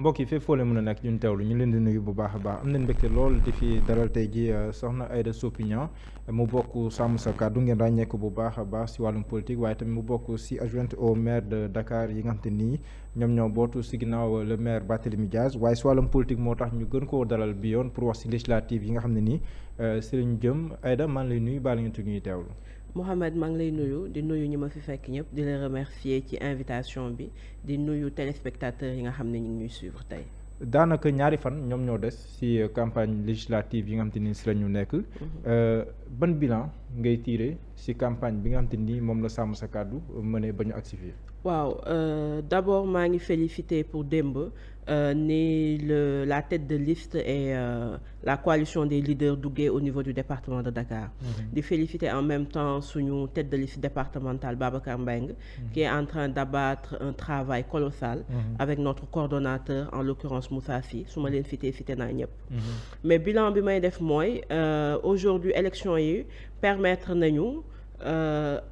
mbokk yi fépp foo leen mën a nekk ñun teewlu ñu leen di nuyu bu baax a baax am nañ mbégte lool di fi daral tey ji soxna Aïda Sophie Niang mu bokk sàmm sa kàddu ngeen ràññeeku bu baax a baax si wàllum politique waaye tamit mu bokk si adjointe au maire de Dakar yi nga xam te nii ñoom ñoo bootu si ginnaaw le maire Barthélémy Dias waaye si wàllum politique moo tax ñu gën koo dalal bi yoon pour wax si législative yi nga xam ne nii si lañu jëm Aïda maa ngi lay nuyu baal nga ñuy teewlu. Mohamed maa ngi lay nuyu di nuyu ñi ma fi fekk ñëpp di la remercier ci invitation bi di nuyu téléspectateurs yi nga xam ne ñu ngi ñuy suivre tey. daanaka ñaari fan ñoom ñoo des ci campagne législative yi nga xam te ni si la ñu nekk. ban bilan ngay tirer ci campagne bi nga xam te ni moom la sàmm sa kàddu mëne ba ñu agsi fii. waaw d'abord maa ngi féliciter pour démb ni la tête de liste et la coalition des leaders duggee au niveau du département de Dakar. di féliciter en même temps suñu tête de liste départementale Babacar Mbengue qui est en train d'abattre un travail colossal avec notre coordonnateur en l'occurrence Moussa Sy su ma leen fité naa ñëpp. mais bilan bi may def mooy aujourd'hui élection yi permettre nañu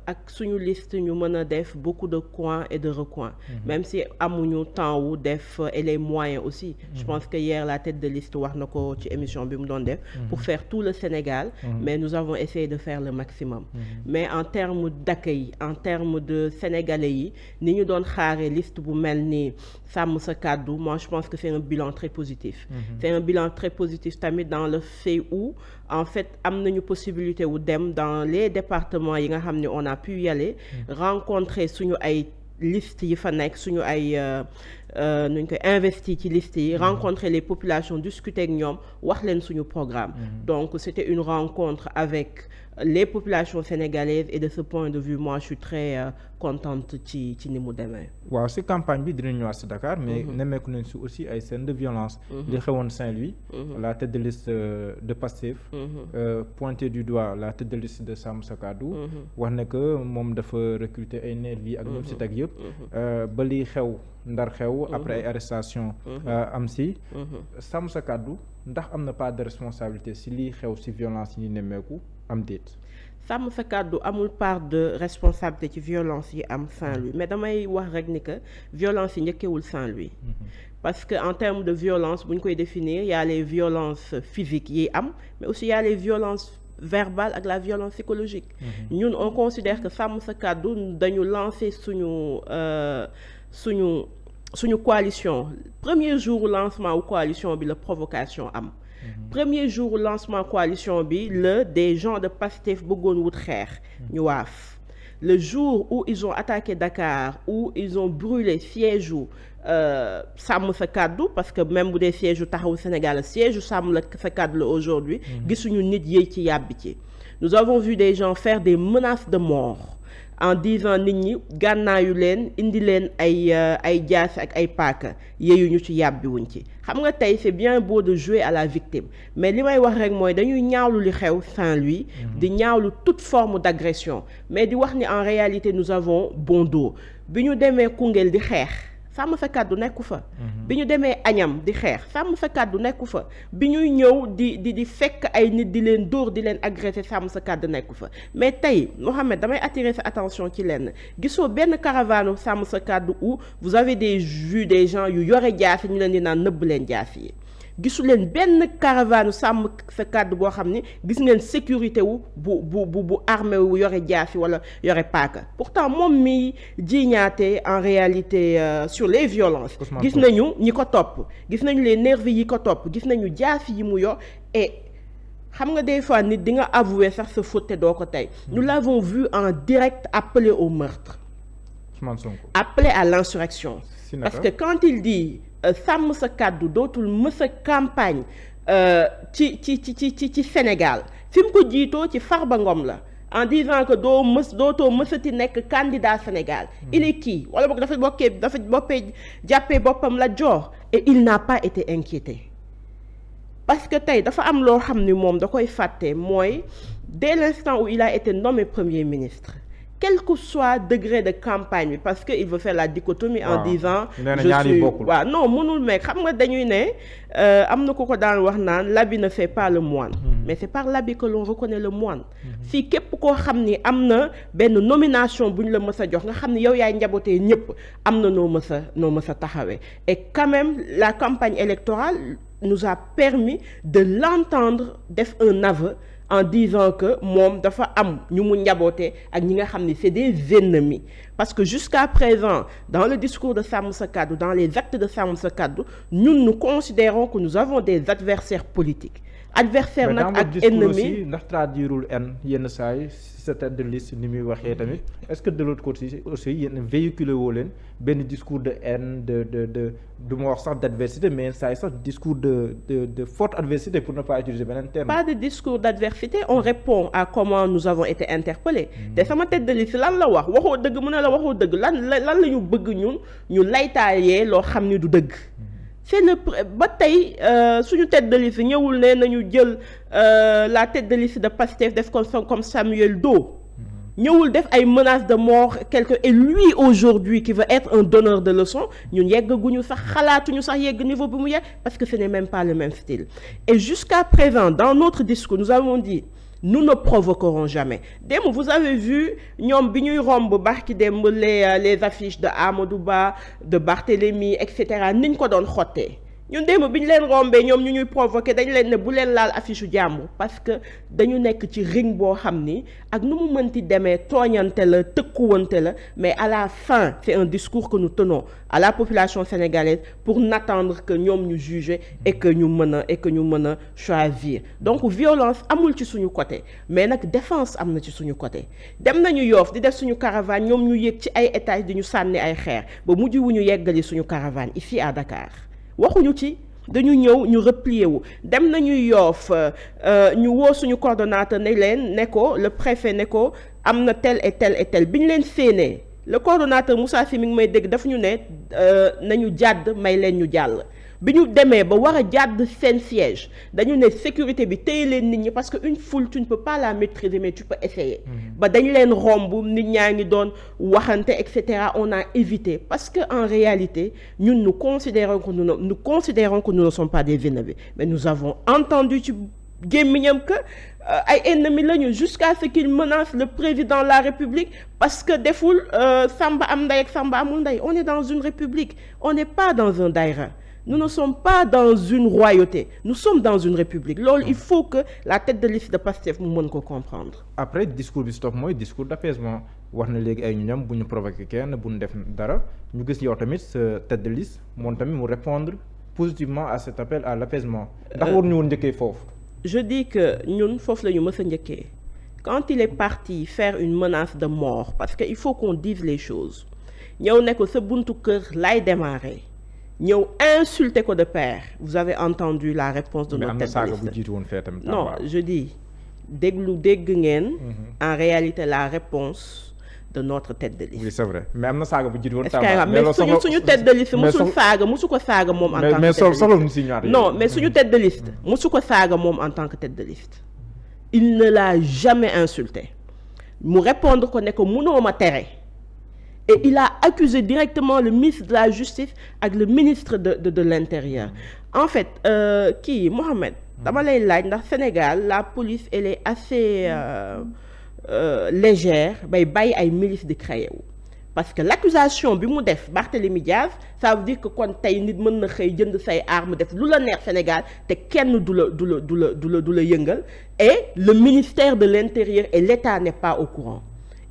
ak suñu liste ñu mën a def beaucoup de coins et de recoins. Même si amuñu temps wu def et les moyens aussi. Je pense que hier la tête de liste wax na ko ci émission bi mu doon def. pour faire tout le Sénégal. mais nous avons essayé de faire le maximum. mais en termes d'accueil en termes de sénégalais yi ni ñu doon xaaree liste bu mel ni sàmm sa kàddu moi je pense que c'est un bilan très positif. c'est un bilan très positif tamit dans le fait où en fait am nañu possibilité wu dem dans les départements yi nga xam ne on a pu y aller rencontrer suñu ay liste yi fa nekk suñu ay nuñ koy investir ci liste yi rencontrer les populations discuter ak ñoom wax leen suñu programme donc c'était une rencontre avec les populations sénégalaises et de ce point de vue moi je suis très contente ci ni mu demee. waaw si campagne bi dinañ ñëwaat si Dakar mais nemmeeku nañ si aussi ay scènes de violence li xewoon Saint-Louis la tête de liste de Pastef pointé du doigt la tête de liste de Sàmm Sa Kàddu wax ne que moom dafa recruter ay nervis ak ñoom si teg yëpp ba liy xew ndar xew après ay arrestation am si Sàmm Sa Kàddu ndax am na part de responsabilité si liy xew si violence yi ñu nemmeeku am déet. Sàmm Sa Kàddu amul part de responsabilité ci violence yi am Saint-Louis mais damay wax rek ni que violence yi njëkkewul Saint-Louis parce que en termes de violence bu ñu koy définir y a les violences physiques yi am mais aussi y a les violences verbales ak la violence psychologique ñun on considère que Sàmm Sa Kàddu dañu lancer suñu coalition premier jour lancement wu coalition bi la provocation am premier jour lancement coalition bi la des gens de Pastef bëggoon wut xeex ñu waaf le jour où ils ont attaqué Dakar où ils ont brûlé siège u Sàmm Sa Kàddu parce que même bu dee siège u Taxawu Sénégal siège u Sàmm Sa Kàddu la aujourd'hui gisuñu nit yéey ci yàbbi ci nous avons vu des gens faire des menaces de mort en disant nit ñi gànnaayu leen indi leen ay jaasi ak ay paaka yeeyuñu ci yàbbiwuñ ci xam nga tey c'est bien beau de jouer à la victime mais li may wax rek mooy dañuy ñaawlu li xew Saint-Louis di ñaawlu toute forme d'agression mais di wax ni en réalité nous avons bon dos bi ñu demee Koungheul di xeex Sàmm Sa Kàddu nekku fa bi ñu demee Agnam di xeex Sàmm Sa Kàddu nekku fa bi ñuy ñëw di fekk ay nit di leen dóor di leen agresser Sàmm Sa Kàddu nekku fa mais tey Mohamed damay attirer sa attention ci lenn gisoo benn caravane Sàmm Sa Kàddu où vous avez vu des gens yu yore jaasi ñu leen di naan nëbb leen jaasi yi gisu leen benn caravane Sàmm Sa Kàddu boo xam ni gis ngeen sécurité wu bu armé wu yore jaasi wala yore paaka pourtant moom mi jiiñaate en réalité sur les violences gis nañu ñi ko topp gis nañu les nervis yi ko topp gis nañu jaasi yi mu yor et xam nga des fois nit di nga avouer sax sa faute te doo ko tey nous l'avons vu en direct appeler au meurtre appeler à l'insurrection parce que quand il dit Sàmm Sa Kàddu dootul mës a campagne ci Sénégal fi mu ko jiitoo ci Farba Ngom la en disant que dootoo mësati nekk candidat Sénégal il est qui wala boog dafa jàppee boppam la joor et il n'a pas été inquiété parce que tey dafa am loo xam ni moom da koy fàtte mooy dès l'instant où il a été nommé premier ministre quel que soit degré de campagne bi parce que il veut faire la dichotomie en disant je suis waaw non mënul meeg xam nga dañuy ne am na ku ko daan wax naan l'habit ne fait pas le moine mais c'est par l'habit que l'on reconnaît le moine fii képp koo xam ni am na benn nomination bu ñu la mës a jox nga xam ni yow yaay njabootee ñëpp am na noo mës a taxawee et quand même la campagne électorale nous a permis de l'entendre def un aveu en disant que moom dafa am ñu mu njabootee ak ñi nga xam ni c'est des ennemis parce que jusqu'à présent dans le discours de Sàmm Sa Kàddu dans les actes de Sàmm Sa Kàddu ñun nous considérons que nous avons des adversaires politiques adversaire nag ak ennemi ndax traduirul yenn saa yi si sa tête de liste ni muy waxee tamit est-ce que de l'autre côté aussi yéen véhiculer woo leen benn discours de haine de du ma wax sax d'adversité mais saa yi sax discours de forte adversité pour ne pas utiliser beneen terme. Pas de discours d'adversité on répond à comment nous avons été interpellés te sama tête de liste lan la wax waxoo dëgg mu ne la waxoo dëgg lan la ñu bëgg ñun ñu laytaayee loo xam ni du dëgg c'est le ba tey suñu tête de liste ñëwul ne nañu jël la tête de liste de Pastef def comme Samuel Doe ñëwul def ay menaces de mort quelque et lui aujourd'hui qui veut être un donneur de leçons ñun yeggaguñu sax xalaatuñu sax yegg niveau bi mu yegg parce que ce n'est même pas le même style et jusqu'à présent dans notre discours nous avons dit nous ne provoquerons jamais démb vous avez vu ñoom bi ñuy romb barki démb les affiches de Amadou Ba de Barthélémy et cetera niñ ko doon xottee ñun démb bi ñu leen rombee ñoom ñu ñuy provoquer dañ leen ne bu leen laal affiche u jàmbur parce que dañu nekk ci ring boo xam ni ak nu mu mënti demee tooñante la tëkkuwante la mais à la fin c'est un discours que nous tenons à la population sénégalaise pour n'attendre que ñoom ñu juger et que ñu mën a choisir donc violence amul ci suñu côté mais nag défense am na ci suñu côté dem nañu Yoff di def suñu caravane ñoom ñu yéeg ci ay étages di ñu sànni ay xeer ba mujj wu ñu yeggali suñu caravane ici à Dakar waxuñu ci dañu ñëw ñu replier wu dem nañu Yoff ñu woo suñu coordonnateur ne leen ne ko le préfet ne ko am na tel et tel et tel bi ñu leen séenee le coordonnateur Moussa Sy mi ngi may dégg dafa ñu ne nañu jàdd may leen ñu jàll bi ñu demee ba war a jàdd seen siège dañu ne sécurité bi téye leen nit ñi parce que une foule tu ne peux pas la maîtriser mais tu peux essayer ba dañ leen romb nit ñaa ngi doon waxante et cetera on a évité parce que en réalité ñun nous considérons que nous ne sommes pas des ennemis mais nous avons entendu ci gémmiñam que ay ennemis lañu jusqu'à ce qu'il menace le président de la République parce que deful Samba am ndey ak Samba amul ndey on est dans une république on n'est pas dans un daïra nous ne sommes pas dans une royauté nous sommes dans une république loolu il faut que la tête de liste de Pastef mu mën ko comprendre. Après discours bi stop mooy discours d'apaisement wax na léegi ay ñoom bu ñu provoqué kenn bu ñu def dara ñu gis yow tamit sa tête de liste moom tamit mu répondre positivement à cet appel à l'apaisement. ndax war ñu woon njëkkee foofu. Je dis que ñun foofu la ñu mës a njëkkee quand il est parti faire une menace de mort parce que il faut qu'on dise les choses ñëw ne ko sa buntu kër laay démarrer. ñëw insulter ko de pair vous avez entendu la réponse de notre tête de liste non je dis dégg ngeen en réalité la réponse de notre tête de liste. Oui c'est vrai mais am na saaga bu jiitu woon. mais suñu tête de liste musu ko saaga moom en tant que tête de liste non mais suñu tête de liste musu ko saaga moom en tant que tête de liste il ne l'a jamais insulté mu répondre ko ne ko mënoo ma tere. Et il a accusé directement le ministre de la Justice ak le ministre de l'Intérieur. En fait Mohamed dama lay laaj ndax Sénégal la police elle est assez légère bay bàyyi ay milices di créer wu parce que l'accusation bi mu def Barthélémy Diaz ça veut dire que kon tey nit mën na xëy jënd say arme def lu la neex Sénégal te kenn du la yëngal et le ministère de l'Intérieur et l'État n'est pas au courant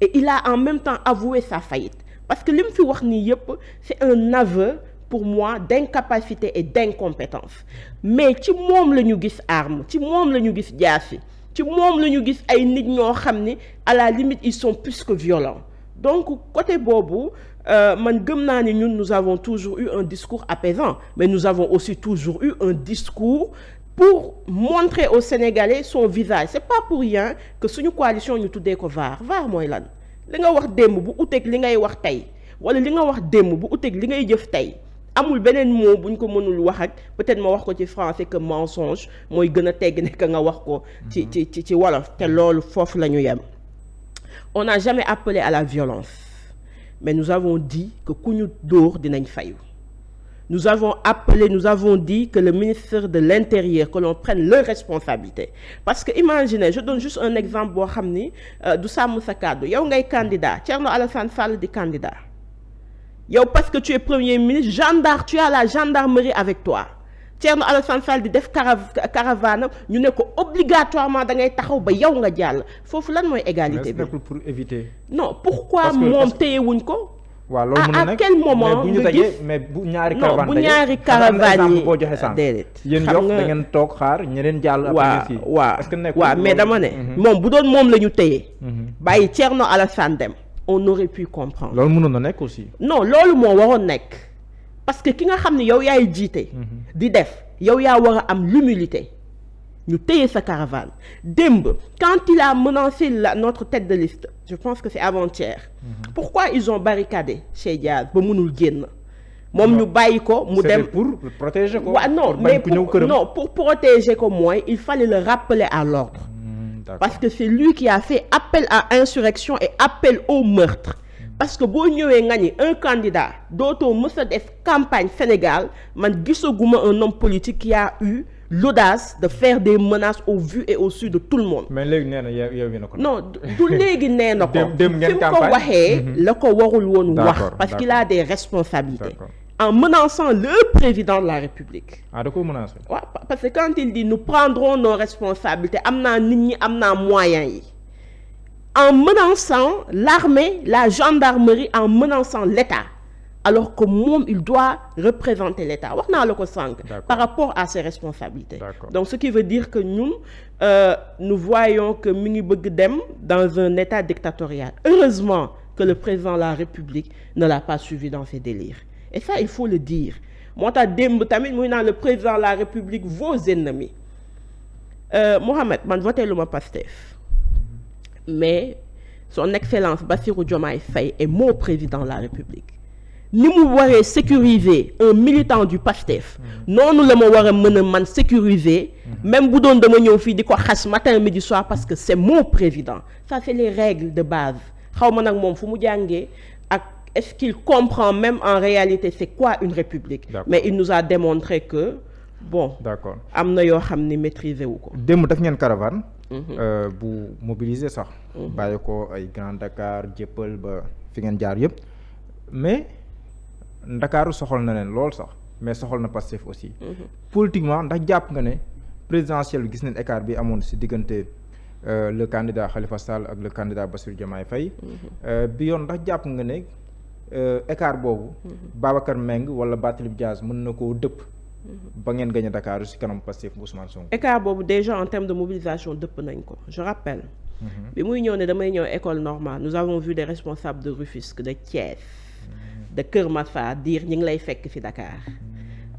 et il a en même temps avoué sa faillite. Parce que li mu fi wax nii yëpp c'est un aveu pour moi d'incapacité et d'incompétence mais ci moom la ñu gis arme ci moom la ñu gis jaasi ci moom la ñu gis ay nit ñoo xam ni à la limite ils sont plus que violents donc côté boobu man gëm naa ni ñun nous avons toujours eu un discours apaisant mais nous avons aussi toujours eu un discours pour montrer aux Sénégalais son visage c'est pas pour rien que suñu coalition ñu tuddee ko VAR mooy lan li nga wax démb bu uteeg li ngay wax tey wala li nga wax démb bu uteeg li ngay jëf tey amul beneen mot buñ ko mënul wax ak peut-être ma wax ko ci français que mensonge mooy gën a tegg ne que nga wax ko ci wolof te loolu foofu la ñu yem on n'a jamais appelé à la violence, mais nous avons dit que ku ñu dóor dinañ fayu. Nous avons appelé, nous avons dit que le ministre de l'Intérieur, que l'on prenne leurs responsabilités. Parce que imaginez, je donne juste un exemple boo xam ni du sàmm sa kàddu yow ngay candidat Thierno Alassane Sall di candidat yow parce que tu es premier ministre tu as la gendarmerie avec toi Thierno Alassane Sall di def caravane ñu ne ko obligatoirement da ngay taxaw ba yow nga jàll foofu lan mooy égalité bi. pour éviter. non pourquoi moom téyewuñ ko. waaw loolu mën na nekk à quel moment nga gis mais bu ñaari caravane yi boo joxe sànq déedéet yéen yox da ngeen toog xaar ñeneen jàll waaw mais dama ne moom bu doon moom la ñu téye bàyyi Thierno Alassane dem on aurait pu comprendre loolu mënoon na nekk aussi non loolu moo waroon nekk parce que ki nga xam ne yow yaay jiite di def yow yaa war a am l'humilité ñu téye sa caravane démb quand il a menacé notre tête de liste je pense que c'est avant-hier pourquoi ils ont barricadé Cheikh Diaz ba mënul génn moom ñu bàyyi ko mu dem pour protéger ko waaw non mais pour protéger ko mooy il fallait le rappeler à l'ordre parce que c'est lui qui a fait appel à insurrection et appel au meurtre parce que boo ñëwee nga ni un candidat dootoo mës a def campagne Sénégal man gisaguma un homme politique qui a eu l'audace de faire des menaces au vu et au su de tout le monde. mais léegi nee na yow na ko. non du léegi nee na ko. dem ngeen campagne fi mu ko waxee. la ko warul woon wax. parce qu'il a des responsabilités. en menaçant le président de la République. ah da ko menacé. waaw parce que quand il dit nous prendrons nos responsabilités am naa nit ñi am naa moyens yi. en menaçant l'armée la gendarmerie en menaçant l'État. alors que moom il doit représenter l'État wax naa la ko sànq par rapport à ses responsabilités donc ce qui veut dire que ñun nous voyons que mi ngi bëgg dem dans un État dictatorial heureusement que le président de la République ne l'a pas suivi dans ses délires et ça il faut le dire moo tax démb tamit muy naan le président de la République vos ennemis Mohamed man voté lu ma Pastef mais son excellence Bassirou Diomaye Faye est mon président de la République ni mu waree sécuriser un militant du PASTEF noonu la ma war a mën a man sécuriser même bu doon dama ñëw fii di ko xas matin midi soir parce que c'est mon président ça c'est les règles de base xaw ma nag moom fu mu jàngee ak est-ce qu'il comprend même en réalité c'est quoi une république mais il nous a démontré que bon d'accord am na yoo xam ni maîtriser wu ko démb def ngeen caravane bu mobiliser sax bàyyi ko ay Grand Dakar Dieuppeul ba fi ngeen jaar yëpp mais Ndakaaru soxal na leen lool sax mais soxal na Pastef aussi politiquement ndax jàpp nga ne présidentiel bi gis nañ écart bi amoon ci diggante le candidat Khalifa Sall ak le candidat Bassirou Diomaye Faye bi yoon ndax jàpp nga ne écart boobu Babacar Mbengue wala Barthélémy Dias mën na koo dëpp ba ngeen gagné Dakar ci kanam Pastef Ousmane Sonko écart boobu déjà en termes de mobilisation dëpp nañ ko je rappelle bi muy ñëw ne damay ñëw école normale nous avons vu des responsables de Rufisque de Thiès de Keur Massar dire ñi ngi lay fekk ci Dakar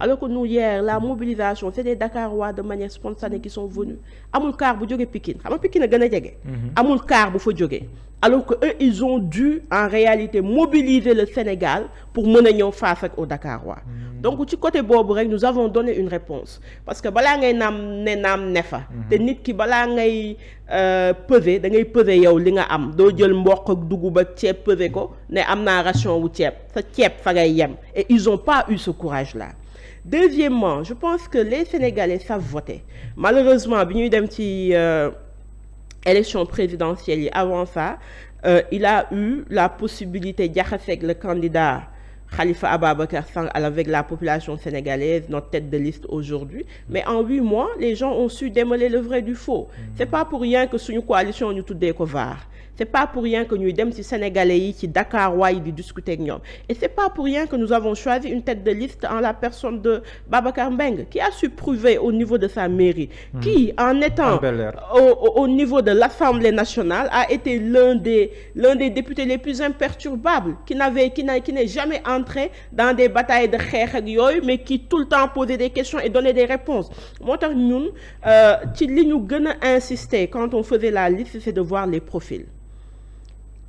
alors que nous hier la mobilisation c'est des Dakarois de manière spontanée qui sont venus amul car bu jógee Pikine xam nga Pikine a gën a jege amul car bu fa jógee alors que eux ils ont dû en réalité mobiliser le Sénégal pour mën a ñëw face ak aux Dakarois donc ci côté boobu rek nous avons donné une réponse parce que balaa ngay naam ne fa te nit ki balaa ngay peser da ngay peser yow li nga am doo jël mboq ak dugub ak ceeb peser ko ne am naa ration wu ceeb sa ceeb fa ngay yem et ils ont pas eu ce courage là deuxièmement je pense que les Sénégalais savent voter malheureusement bi ñuy dem ci élection présidentielle yi avant ça il a eu la possibilité jaxaseeg le candidat Khalifa Ababacar Sall avec la population sénégalaise notre tête de liste aujourd'hui mais en 8 mois les gens ont su démêler le vrai du faux c'est pas pour rien que suñu coalition ñu tuddee ko VAR c'est pas pour rien que ñuy dem ci sénégalais yi ci Dakar waaye di discuter ak ñoom et c'est pas pour rien que nous avons choisi une tête de liste en la personne de Babacar Mbengue qui a su prouver au niveau de sa mairie qui en étant au niveau de l'Assemblée nationale a été l'un des députés les plus imperturbables qui n'est jamais entré dans des batailles de xeex ak yooyu mais qui tout le temps posait des questions et donnait des réponses moo tax ñun ci li ñu gën a insister quand on faisait la liste c'est de voir les profils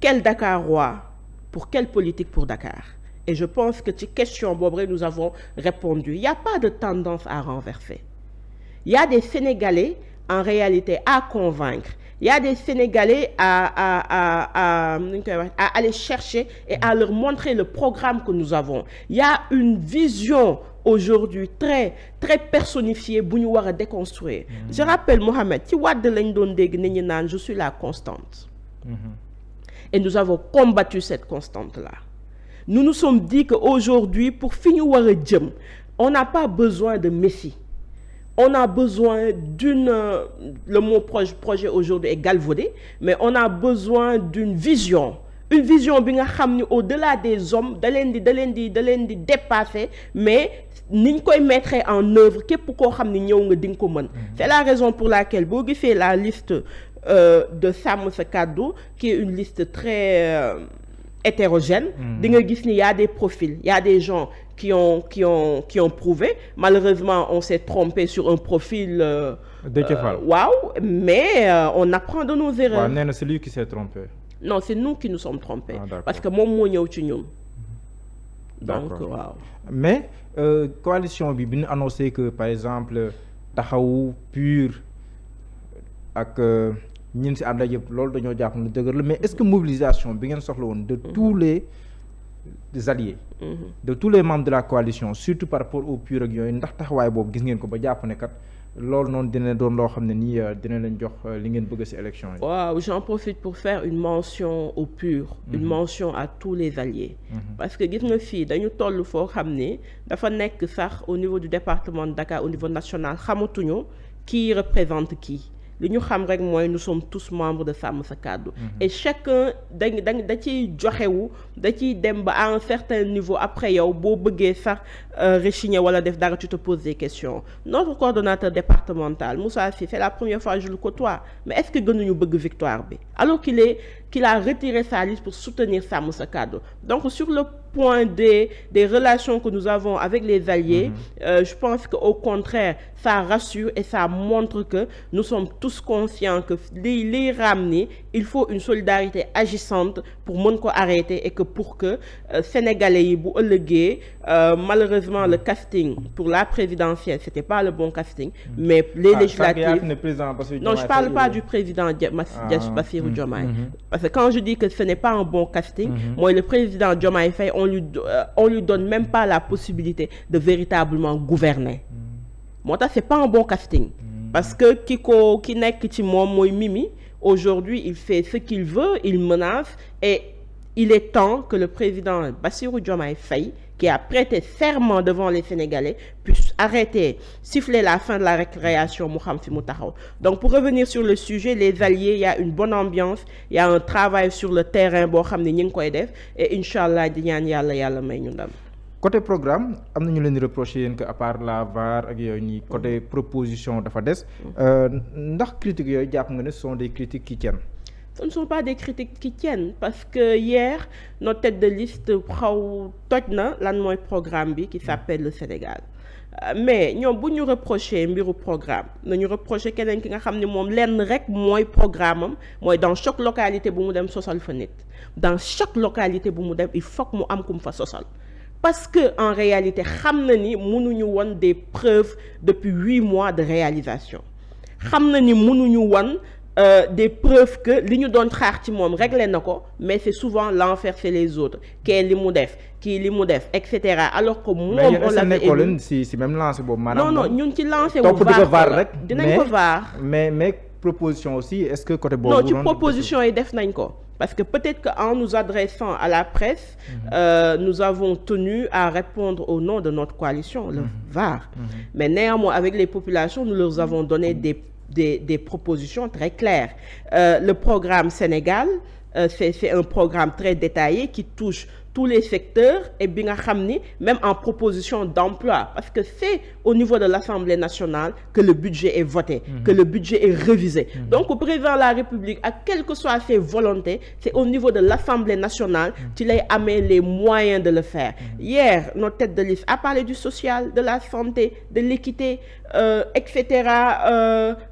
quel Dakarois pour quelle politique pour Dakar et je pense que ci question boobu nous avons répondu il n'y a pas de tendance à renverser il y a des Sénégalais en réalité à convaincre Il y a des Sénégalais à aller chercher et à leur montrer le programme que nous avons. Il y a une vision aujourd'hui très très personnifiée bu ñu war a déconstruire. Je rappelle Mohamed ci Wade lañ doon dégg nit ñi naan je suis la constante. Et nous avons combattu cette constante-là. Nous nous sommes dit qu'aujourd'hui, pour fi ñu war a jëm, on n'a pas besoin de messie. On a besoin le mot projet aujourd'hui est galvaudé, mais on a besoin d'une vision. Une vision bi nga xam ni au-delà des hommes da leen di dépasser, mais niñ koy mettre en œuvre képp koo xam ni ñëw nga di nga ko mën. C'est la raison pour laquelle boo gisee la liste de Sàmm Sa Kàddu qui est une liste très hétérogène. Di nga gis ni y a des profils, y a des gens qui ont prouvé. Malheureusement, on s'est trompé sur un profil. Waaw, mais on apprend de nos erreurs. waaw nee na c'est lui qui s'est trompé. Non, c'est nous qui nous sommes trompés. Parce que moom moo ñëw ci ñun. Donc waaw. Mais coalition bi ñu annoncé que par exemple Taxawu PUR ak ñin si ànd ak yëpp loolu dañoo jàpp ne dëgër la, mais est-ce que mobilisation bi ngeen soxla woon de tous les alliés. De tous les membres de la coalition, surtout par rapport au PUR ak yooyu, ndax taxawaay boobu gis ngeen ko ba jàpp ne kat loolu noonu dina doon loo xam ne nii dina leen jox li ngeen bëgg ci élection yi. Waaw, j'en profite pour faire une mention au PUR, une mention à tous les alliés. Parce que gis nga fii dañu toll foo xam ne dafa nekk sax au niveau du département de Dakar, au niveau national, xamatuñu qui représente qui. Li ñu xam rek mooy nous sommes tous membres de Sàmm Sa Kàddu. Et chacun da ciy joxewu da ciy dem ba à un certain niveau. Après yow boo bëggee sax rechigner wala def dara tu te poses des questions. Notre coordonnateur départemental Moussa Sy, c'est la première fois que je le côtoie, mais est-ce que gënuñu bëgg victoire bi alors qu'il a retiré sa liste pour soutenir Sàmm Sa Kàddu. Donc sur le point des relations que nous avons avec les alliés, je pense qu'au contraire ça rassure et ça montre que nous sommes tous conscients que les ramener, il faut une solidarité agissante pour mën ko arrêter et que pour que Sénégalais yi bu ëllëgee malheureusement le casting pour la présidentielle c'était pas le bon casting, mais les législatives. Non, je parle pas du président Bassirou Diomaye. Parce que quand je dis que ce n'est pas un bon casting, moi le président Diomaye Faye on lui donne même pas la possibilité de véritablement gouverner. Moo tax c'est pas un bon casting. Parce que ki nekk ci moom mooy Mimi, aujourd'hui il fait ce qu'il veut, il menace, et il est temps que le président Bassirou Diomaye Faye, qui a prêté serment devant les Sénégalais, puisse arrêter, siffler la fin de la récréation mu xam fi mu taxaw. Donc pour revenir sur le sujet, les alliés, il y a une bonne ambiance, il y a un travail sur le terrain boo xam ne ñu ngi koy def, et inch'Allah di ñaan yàlla may ñu ndam. Côté programme am na ñu leen di reprocher yéen que à part la VAR ak yooyu nii côté proposition dafa des ndax critiques yooyu jàpp nga ne ce sont des critiques qui tiennent. Ce ne sont pas des critiques qui tiennent parce que hier notre tête de liste xaw toj na lan mooy programme bi qui s'appelle le Sénégal. Mais ñoom bu ñu reprocher mbiru programme nañu reprocher keneen ki nga xam ne moom lenn rek mooy programme am mooy dans chaque localité bu mu dem sosal fa nit. Dans chaque localité bu mu dem il faut que mu am ku mu fa sosal. Parce que en réalité xam na ni mënuñu won des preuves depuis 8 mois de réalisation. Xam na ni mënuñu won des preuves que li ñu doon xaar ci moom réglé na ko, mais c'est souvent l'enfer c'est les autres kee li mu def kii li mu def et cetera alors que moom on l'avait élu. si même lancé boobu maanaam. non ñun ci lancé wu VAR rek dinañ ko VAR. mais proposition aussi est-ce que côté boobu. non ci proposition yi def nañ ko. Parce que peut-être qu'en nous adressant à la presse, nous avons tenu à répondre au nom de notre coalition, le VAR. Mais néanmoins, avec les populations, nous leur avons donné des propositions très claires. Le programme Sénégal, c'est un programme très détaillé qui touche tous les secteurs et bi nga xam ni même en proposition d'emploi, parce que c'est au niveau de l'Assemblée nationale que le budget est voté, que le budget est révisé. Donc au président de la République, à quelles que soient ses volontés, c'est au niveau de l'Assemblée nationale qu'il a amené les moyens de le faire. Hier, notre tête de liste a parlé du social, de la santé, de l'équité, etc.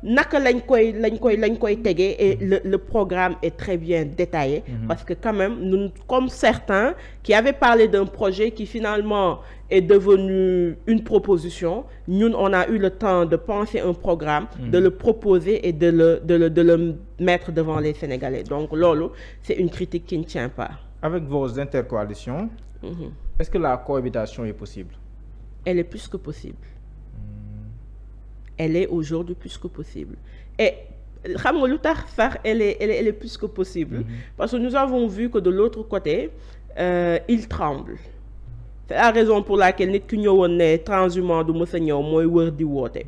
Naka lañ koy tegee, et le programme est très bien détaillé parce que quand même nous, comme certains qui avait parlé d'un projet qui finalement est devenu une proposition. Nous, on a eu le temps de penser un programme, de le proposer et de le mettre devant les Sénégalais. Donc, lolo, c'est une critique qui ne tient pas. Avec vos intercoalitions, est-ce que la cohabitation est possible? Elle est plus que possible. Elle est aujourd'hui plus que possible. Et elle est plus que possible. Parce que nous avons vu que de l'autre côté, il tremble. C'est la raison pour laquelle nit ki ñëwoon ne transhumant du mës a ñëw mooy wër di woote.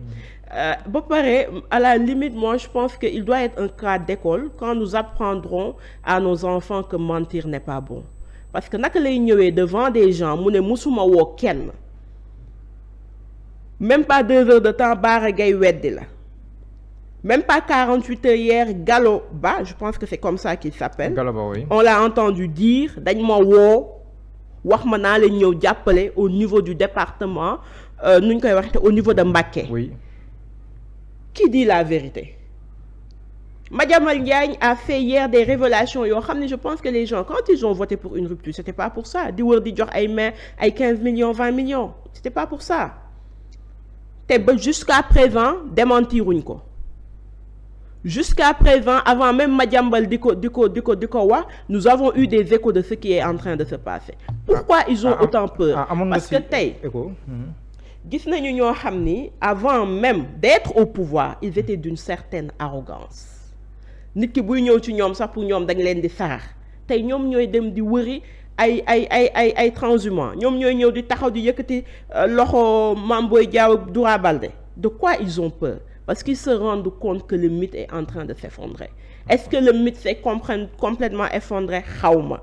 Ba pare, à la limite, moi je pense qu'il doit être un cas d'école quand nous apprendrons à nos enfants que mentir n'est pas bon. Parce que naka lay ñëwee devant des gens mu ne musuma woo kenn. Même pas 2 heures de temps, Bara Gaye weddi la. Même pas 48 heures hier, Gallo Ba, je pense que c'est comme ça qu'il s'appelle. Gallo Ba, oui. On l'a entendu dire, dañ ma woo wax ma naa leen ñëw jàppale au niveau du département, nu ñu koy waxee au niveau de Mbacké. Oui. Qui dit la vérité? Madiambal Diagne a fait hier des révélations yoo xam ne je pense que les gens quand ils ont voté pour une rupture c'était pas pour ça di wër di jox ay mains ay 15 millions 20 millions c'était pas pour ça te ba jusqu'à présent démentiruñ ko jusqu'à présent avant même Madiambal di ko wax nous avons eu des échos de ce qui est en train de se passer. Pourquoi ils ont autant peur? Parce que tey gis nañu ñoo xam ni avant même d'être au pouvoir ils étaient d'une certaine arrogance nit ki buy ñëw ci ñoom sax pour ñoom dañ leen di sarax tey ñoom ñooy dem di wëri ay transhumants ñoom ñooy ñëw di taxaw di yëkkati loxo Mame Boye Diao Doura Baldé. De quoi ils ont peur? Parce qu'ils se rendent compte que le mythe est en train de s'effondrer. Est-ce que le mythe s'est complètement effondré? Xawma.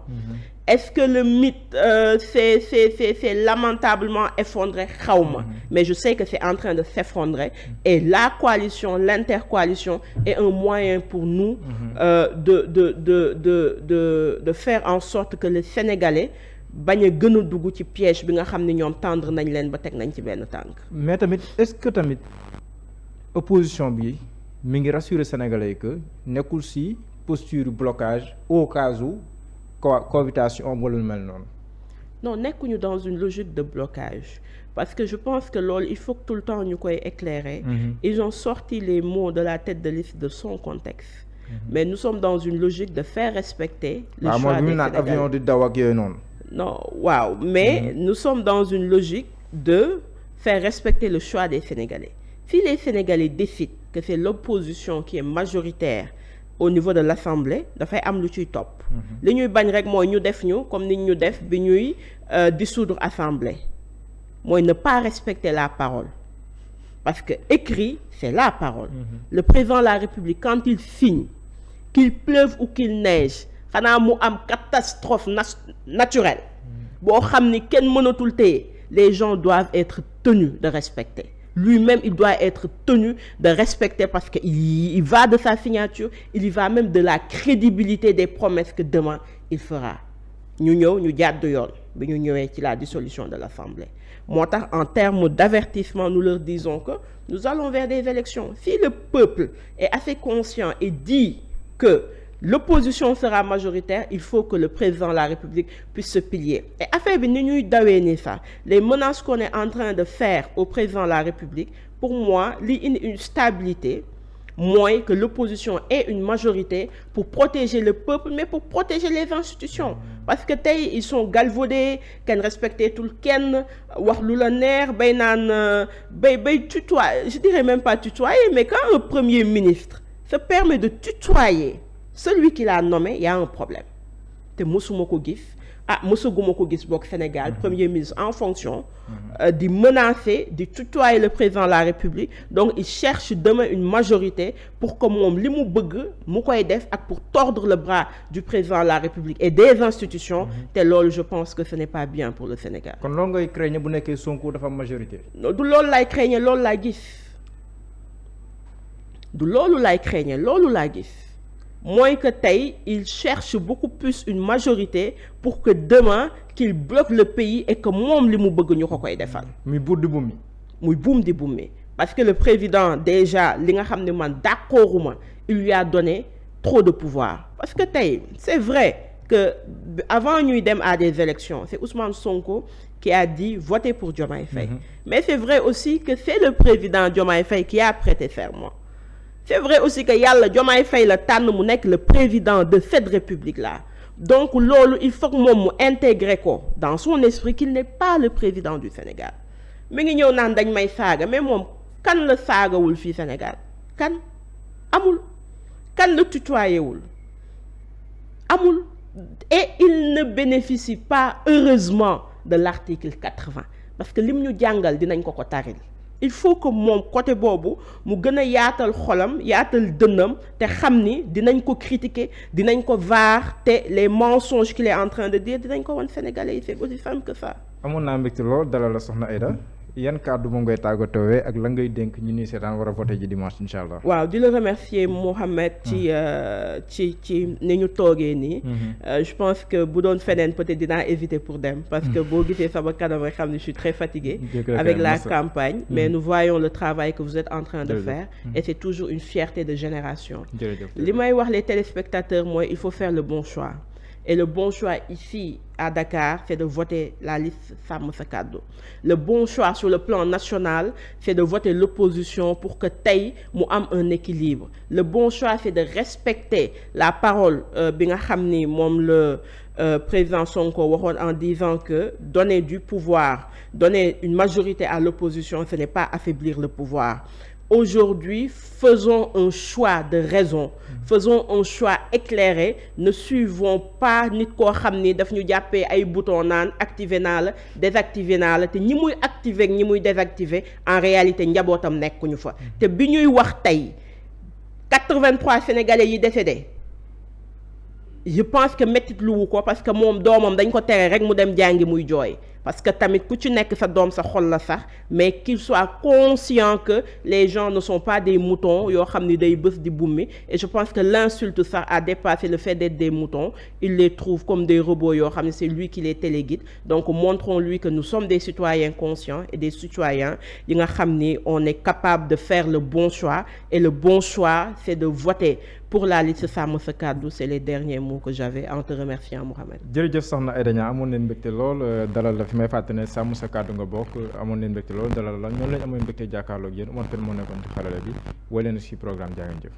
Est-ce que le mythe c'est lamentablement effondré? Xawma. Mais je sais que c'est en train de s'effondrer et la coalition, l'intercoalition est un moyen pour nous de faire en sorte que les Sénégalais bañ a gën a dugg ci piège bi nga xam ne ñoom tendre nañ leen ba teg nañ ci benn tànk. Mais tamit est-ce que tamit opposition bi mi ngi rassurer Sénégalais que nekkul ci posture blocage au cas où cohabitation wala lu mel noonu. Non, nekkuñu dans une logique de blocage parce que je pense que loolu il faut que tout le temps ñu koy éclairer. Ils ont sorti les mots de la tête de liste de son contexte. Mais nous sommes dans une logique de faire respecter le choix des Sénégalais. Avion di daw ak yooyu noonu. Non, waaw, mais nous sommes dans une logique de faire respecter le choix des Sénégalais. Si les Sénégalais décident que c'est l'opposition qui est majoritaire au niveau de l'Assemblée, dafay am lu ciy topp. li ñuy bañ rek mooy ñu def ñu comme ni ñu def bi ñuy dissoudre Assemblée mooy ne pas respecter la parole parce que écrit c'est la parole. Le président de la République quand il signe qu'il pleuve ou qu'il neige xanaa mu am catastrophe naturelle boo xam ni kenn mënatul téye les gens doivent être tenus de respecter. Lui-même, il doit être tenu de respecter parce qu'il va de sa signature, il y va même de la crédibilité des promesses que demain il fera. Ñu ñëw ñu jàdd yoon bi ñu ñëwee ci la dissolution de l'Assemblée. Moo tax en termes d'avertissement, nous leur disons que nous allons vers des élections. Si le peuple est assez conscient et dit que l'opposition sera majoritaire, il faut que le président de la République puisse se plier. Et affaire bi ni ñuy dawee ni ça, les menaces qu'on est en train de faire au président de la République, pour moi, li indi une stabilité, moins que l'opposition ait une majorité pour protéger le peuple, mais pour protéger les institutions. Parce que tey ils sont galvaudés, kenn respecté tout kenn wax lu la neex bay naan bay tutoyer, je dirais même pas tutoyer, mais quand un premier ministre se permet de tutoyer celui qui l'a nommé, il y a un problème. Te mosuma ko gis mosaguma ko gis bokk Sénégal premier ministre en fonction di menacer di tutoyer le président de la République. Donc il cherche demain une majorité pour que moom li mu bëgg mu koy def ak pour tordre le bras du président de la République et des institutions. Te loolu je pense que ce n'est pas bien pour le Sénégal. Kon loolu ngay craigner bu nekkee Sonko dafa am majorité. Du loolu lay craigner, loolu laa gis. Du loolu lay craigner, loolu laa gis. Moins que tey il cherche beaucoup plus une majorité pour que demain qu'il bloque le pays et que moom li mu bëgg ñu ko koy defal. muy buur di bummi. muy buum di bummi parce que le président déjà li nga xam ne man d'accorduma il lui a donné trop de pouvoir parce que tey c'est vrai que avant ñuy dem à des élections c'est Ousmane Sonko qui a dit voter pour Diomaye Faye. Mais c'est vrai aussi que c'est le président Diomaye Faye qui a prêté serment. C'est vrai aussi que yàlla Diomaye Faye la tànn mu nekk le président de cette république-là. Donc loolu il faut que moom mu intégrer ko dans son esprit qu'il n'est pas le président du Sénégal. mi ngi ñëw naan dañ may saaga mais moom kan la saagawul fii Sénégal kan amul kan la tutoyewul amul et il ne bénéficie pas heureusement de l'article 80 parce que lim ñu jàngal dinañ ko taril il faut que moom côté boobu mu gën a yaatal xolam yaatal dënnam te xam ni dinañ ko critiquer dinañ ko vaar te les mensonges qu'il est en train de dire dinañ ko wan Sénégalais yi c'est aussi simple que ça. amoon naa mbégte lool dalal la soxna Aïda yan kàddu moom ngay tàggatoowee ak la ngay dénk ñu ni seetaan war a voté ji dimanche incha allah. waaw di la remercier Mohamed ci ni ñu toogee nii. Je pense que bu doon feneen peut-être dinaa éviter pour dem. parce que boo gisee sama kanam rek xam ne je suis très fatigué. avec la campagne. mais nous voyons le travail que vous êtes en train de faire. et c'est toujours une fierté de génération. li may wax les téléspectateurs mooy il faut faire le bon choix. Et le bon choix ici à Dakar, c'est de voter la liste Sàmm Sa Kàddu. Le bon choix sur le plan national, c'est de voter l'opposition pour que tey mu am un équilibre. Le bon choix, c'est de respecter la parole bi nga xam ni moom le président Sonko waxoon en disant que donner du pouvoir, donner une majorité à l'opposition, ce n'est pas affaiblir le pouvoir. Aujourd'hui, faisons un choix de raison, faisons un choix éclairé, ne suivons pas nit koo xam ni daf ñu jàppee ay bouton naan activer naa la désactiver naa la te ñi muy activer ak ñi muy désactiver en réalité njabootam nekkuñu fa te bi ñuy wax tey 83 Sénégalais yi décédés je pense que méttit luwu ko parce que moom doomam dañ ko tere rek mu dem jàngi muy jooy parce que tamit ku ci nekk sa doom sa xol la sax mais qu'il soit conscient que les gens ne sont pas des moutons yoo xam ni day bës di bummi et je pense que l'insulte sax a dépassé le fait d'être des moutons il les trouve comme des robots yoo xam ne c'est lui qui les téléguide donc montrons-lui que nous sommes des citoyens conscients et des citoyens yi nga xam ni on est capable de faire le bon choix et le bon choix c'est de voter pour la liste Sàmm Sa Kàddu c'est les derniers mots que j'avais en te remerciant Mohamed. jërëjëf soxna Aïda Niang amoon nañ mbégte lool dalal la fi may fàttali ne Sàmm Sa Kàddu nga bokk amoon nañ mbégte lool dalal la ñoom lañ amoon mbégte jàkkaarloog yéen Omar Pène moo nekkoon ci xarala bi wala leen ci programme jaa ngeen jëf.